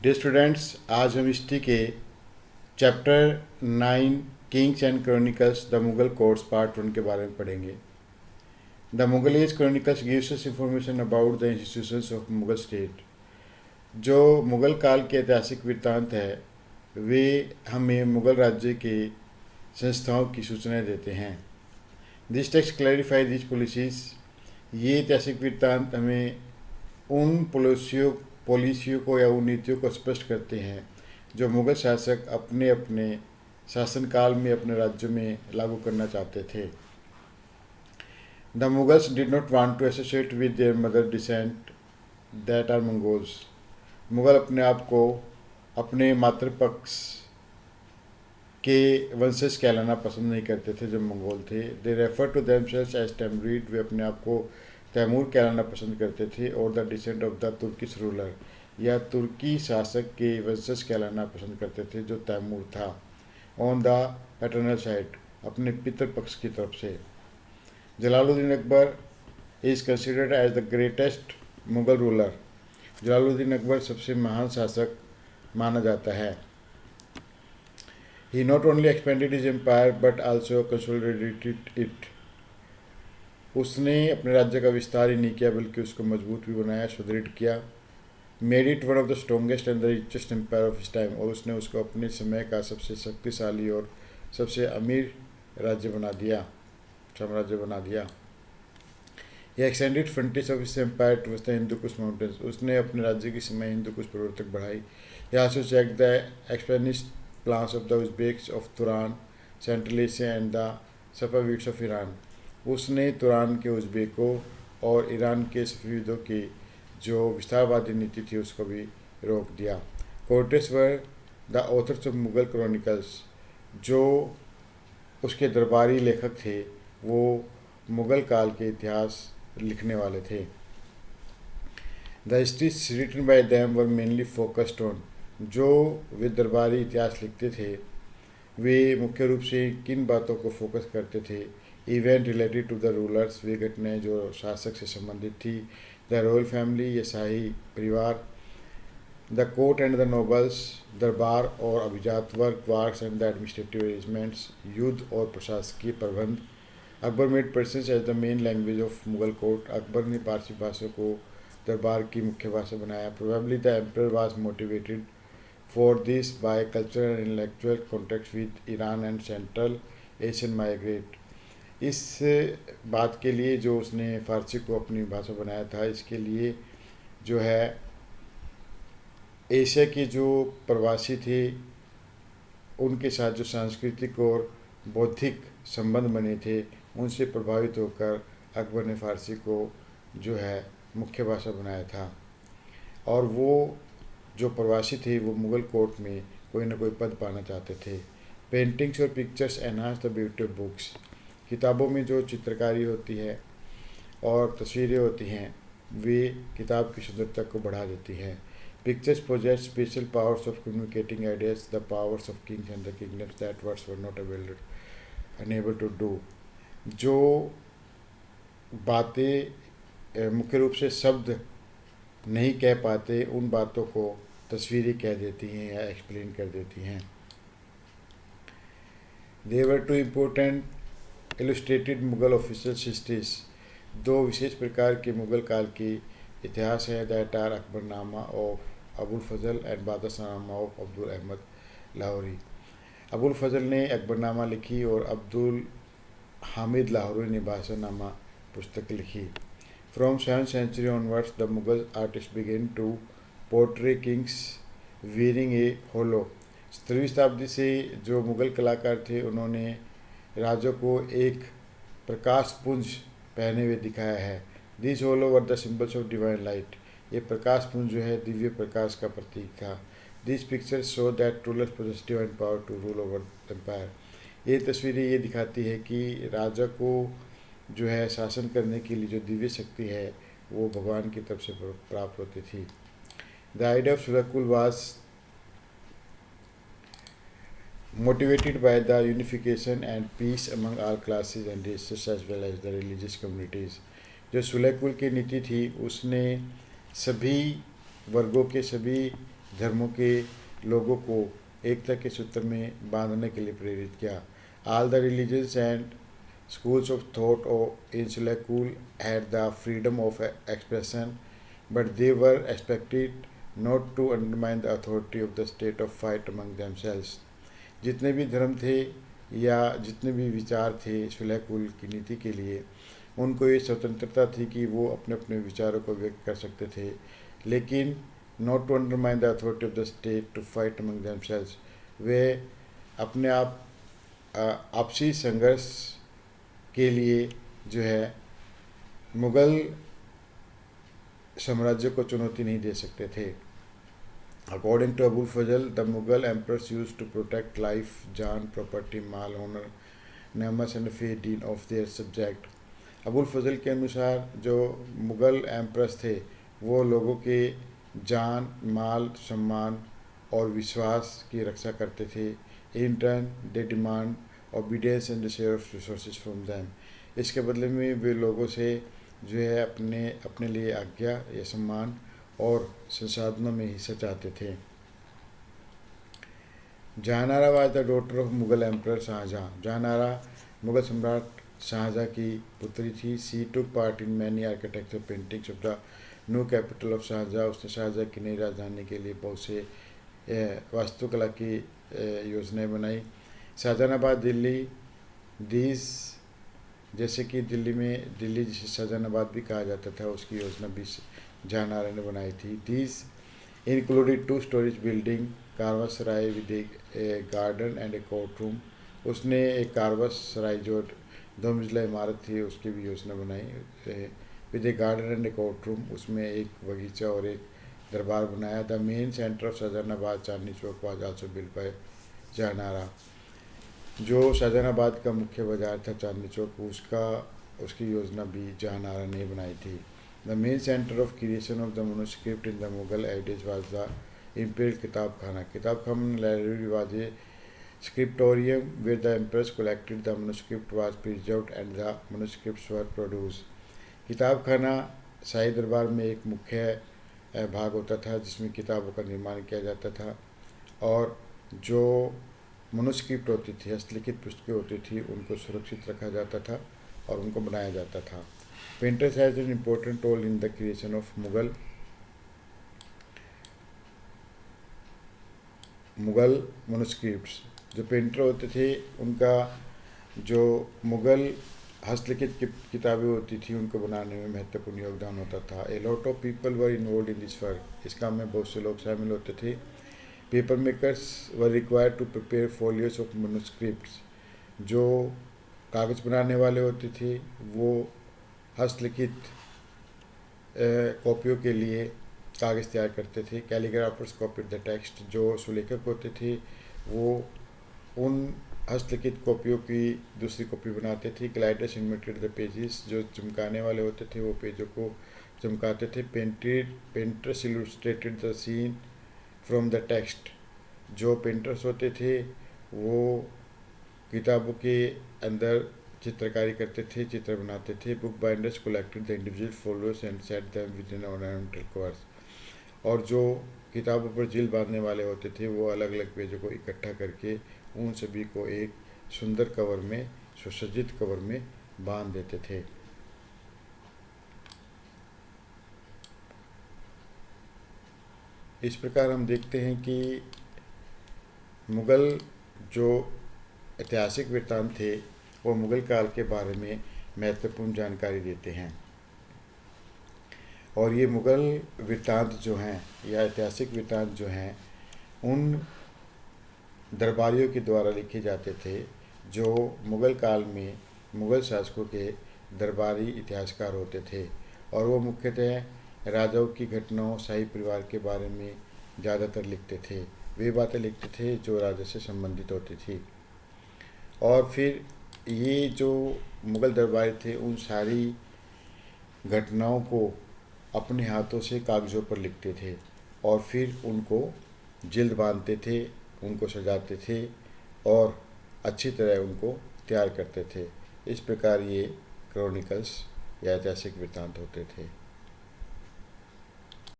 Dear students, आज हम history के chapter 9 kings and chronicles the Mughal courts part 1 के बारे में पढ़ेंगे। The Mughal age chronicles gives us information about the institutions of Mughal state. जो मुगल काल के ऐतिहासिक वृत्तांत है वे हमें मुगल राज्य के संस्थाओं की सूचनाएं देते हैं। This text clarify this policies. ये ऐतिहासिक वृत्तांत हमें उन पॉलिसियों को या उन नीतियों को स्पष्ट करते हैं जो मुगल शासक अपने अपने शासनकाल में अपने राज्यों में लागू करना चाहते थे। The Mughals did not want to associate with their mother descent that are Mongols. Mughal अपने आप को अपने मातृपक्ष के वंशज कहलाना पसंद नहीं करते थे जो मंगोल थे। They refer to themselves as Timurid. वे अपने आप को तैमूर कहलाना पसंद करते थे। और the descent of the Turkish ruler, या तुर्की शासक के वंशज कहलाना पसंद करते थे जो तैमूर था। ऑन द पैटर्नल साइड, अपने पितृपक्ष की तरफ से। Jalaluddin Akbar is considered as the greatest Mughal ruler. Jalaluddin Akbar सबसे महान शासक माना जाता है। He not only expanded his empire but also consolidated it. उसने अपने राज्य का विस्तार ही नहीं किया बल्कि उसको मजबूत भी बनाया, सुदृढ़ किया। Made it one of the strongest and the richest empire of his time. और उसने उसको अपने समय का सबसे शक्तिशाली और सबसे अमीर राज्य बना दिया, साम्राज्य बना दिया। He extended frontiers of his empire towards the Hindu Kush mountains. उसने अपने राज्य की सीमाएं हिंदू कुश पर्वत तक बढ़ाई। He also checked the expansionist plans of the Uzbeks of Turan, Central Asia and the Safavids of Iran. उसने तुरान के उज़्बेकों और ईरान के सफ़ीदों की जो विस्तारवादी नीति थी उसको भी रोक दिया। Cortez were the author's of Mughal chronicles. जो उसके दरबारी लेखक थे वो मुगल काल के इतिहास लिखने वाले थे। The histories written by them were mainly focused on. जो वे दरबारी इतिहास लिखते थे वे मुख्य रूप से किन बातों को फोकस करते थे? Event related to the rulers, वे घटनाएं जो शासक से संबंधित थी। द रॉयल फैमिली, या शाही परिवार। The court and the nobles, दरबार और अभिजात वर्ग। Wars and the administrative arrangements, युद्ध और प्रशासकीय प्रबंध। Akbar made Persian as the main language of Mughal court. Akbar ने पारसी भाषा को दरबार की मुख्य भाषा बनाया। Probably the emperor was motivated for this by cultural and intellectual contacts with Iran and Central Asian migrate. इस बात के लिए जो उसने फ़ारसी को अपनी भाषा बनाया था, इसके लिए जो है एशिया के जो प्रवासी थे उनके साथ जो सांस्कृतिक और बौद्धिक संबंध बने थे उनसे प्रभावित होकर अकबर ने फ़ारसी को जो है मुख्य भाषा बनाया था। और वो जो प्रवासी थे वो मुग़ल कोर्ट में कोई ना कोई पद पाना चाहते थे। पेंटिंग्स और pictures enhance the beauty of books. किताबों में जो चित्रकारी होती है और तस्वीरें होती हैं वे किताब की सुंदरता को बढ़ा देती हैं। Pictures possess special powers of communicating ideas, the powers of kings and the kingdoms that words were not unable to do. जो बातें मुख्य रूप से शब्द नहीं कह पाते उन बातों को तस्वीरें कह देती हैं या एक्सप्लेन कर देती हैं। They were two important illustrated Mughal official histories. दो विशेष प्रकार के मुगल काल के इतिहास हैं that are Akbarnama of Abul Fazal and Badshahnama of Abdul Ahmad Lahori. Abul Fazal ने अकबरनामा लिखी और अब्दुल हामिद लाहौरी ने बादशाहनामा पुस्तक लिखी। From 7th century onwards, the Mughal artists began to portray kings wearing a halo. 17वीं शताब्दी से जो मुग़ल कलाकार थे उन्होंने राजों को एक प्रकाश पुंज पहने हुए दिखाया है। These halo were the symbols of divine light. ये प्रकाश पुंज जो है दिव्य प्रकाश का प्रतीक था। These pictures show that rulers possessed divine power to rule over the empire. ये तस्वीरें ये दिखाती है कि राजा को जो है शासन करने के लिए जो दिव्य शक्ति है वो भगवान की तरफ से प्राप्त होती थी। The idea of sulh-i-kul was motivated by the unification and peace among all classes and races as well as the religious communities. जो सुलकुल की नीति थी उसने सभी वर्गों के, सभी धर्मों के लोगों को एकता के सूत्र में बांधने के लिए प्रेरित किया। All the religions and schools of thought in Sulakul had the freedom of expression, but they were expected not to undermine the authority of the state of fight among themselves. जितने भी धर्म थे या जितने भी विचार थे सुलहकुल की नीति के लिए, उनको ये स्वतंत्रता थी कि वो अपने अपने विचारों को व्यक्त कर सकते थे, लेकिन not to undermine the authority of the state to fight among themselves. वे अपने आप आपसी संघर्ष के लिए जो है मुग़ल साम्राज्य को चुनौती नहीं दे सकते थे। According to Abul Fazal, the Mughal emperors used to protect life, जान, प्रॉपर्टी, माल, ऑनर, नेमस एंड फेथ डीन of their subject. Abul Fazal के अनुसार जो मुग़ल एम्परर्स थे वो लोगों के जान, माल, सम्मान और विश्वास की रक्षा करते थे। In turn they demand obedience and the share of resources from them. इसके बदले में वे लोगों से जो है अपने लिए आज्ञा या सम्मान और संसाधनों में हिस्सा चाहते थे। Jahanara was the daughter of Mughal emperor Shahjahan. Jahanara Mughal सम्राट शाहजहाँ की पुत्री थी। सी took part in many architecture paintings of the new capital of Shahjahan. उसने शाहजहाँ की नई राजधानी के लिए बहुत से वास्तुकला की योजनाएं बनाई। शाहजहानाबाद दिल्ली, दीस, जैसे कि दिल्ली जिसे शाहजहानाबाद भी कहा जाता था, उसकी योजना भी जहानारा ने बनाई थी। These included 2 storage building, caravanserai with a garden and a court room. उसने एक कारवास सराय जो 2 मंजिला इमारत थी उसकी भी योजना बनाई with a garden and a court room. उसमें एक बगीचा और एक दरबार बनाया। The main centre of Shahjahanabad, Chandni Chowk, was also built by Jahanara. जो शाहजहानाबाद का मुख्य बाजार था चांदनी चौक, उसकी योजना भी जहानारा ने बनाई थी। The main centre of creation of the manuscript in the Mughal age was the imperial kitabkhana. Kitabkhana library was a scriptorium where the emperors collected the manuscript was preserved and the manuscripts were produced. किताब खाना शाही दरबार में एक मुख्य भाग होता था जिसमें किताबों का निर्माण किया जाता था और जो मनुस्क्रिप्ट होती थी, हस्तलिखित पुस्तकें होती थी, उनको सुरक्षित रखा जाता था और उनको बनाया जाता था। Painters has an important role in the creation of Mughal manuscripts. जो पेंटर होते थे उनका जो मुग़ल हस्तलिखित किताबें होती थी उनको बनाने में महत्वपूर्ण योगदान होता था। A lot of people were involve in this work. इस काम में बहुत से लोग शामिल होते थे। Paper makers were required to prepare folios of manuscripts. जो कागज़ बनाने वाले होते थे वो हस्तलिखित कॉपियों के लिए कागज़ तैयार करते थे। Calligraphers copied the text. जो सुलेखक होते थे वो उन हस्तलिखित कॉपियों की दूसरी कॉपी बनाते थे। Gliders emitted the pages. जो चमकाने वाले होते थे वो पेजों को चमकाते थे। Painters illustrated the scene from the text. जो पेंटर्स होते थे वो किताबों के अंदर चित्रकारी करते थे, चित्र बनाते थे। Book binders collected the individual folders and set them with in ornamental covers. और जो किताबों पर जील बांधने वाले होते थे वो अलग अलग पेजों को इकट्ठा करके उन सभी को एक सुंदर कवर में, सुसज्जित कवर में बांध देते थे। इस प्रकार हम देखते हैं कि मुग़ल जो ऐतिहासिक वृत्तांत थे वो मुग़ल काल के बारे में महत्वपूर्ण जानकारी देते हैं और ये मुग़ल वृत्तांत जो हैं या ऐतिहासिक वृत्तांत जो हैं उन दरबारियों के द्वारा लिखे जाते थे जो मुग़ल काल में मुग़ल शासकों के दरबारी इतिहासकार होते थे और वो मुख्यतः राजाओं की घटनाओं, शाही परिवार के बारे में ज़्यादातर लिखते थे। वे बातें लिखते थे जो राजा से संबंधित होती थी और फिर ये जो मुग़ल दरबारी थे उन सारी घटनाओं को अपने हाथों से कागज़ों पर लिखते थे और फिर उनको जिल्द बांधते थे, उनको सजाते थे और अच्छी तरह उनको तैयार करते थे। इस प्रकार ये क्रॉनिकल्स या ऐतिहासिक वृत्तांत होते थे।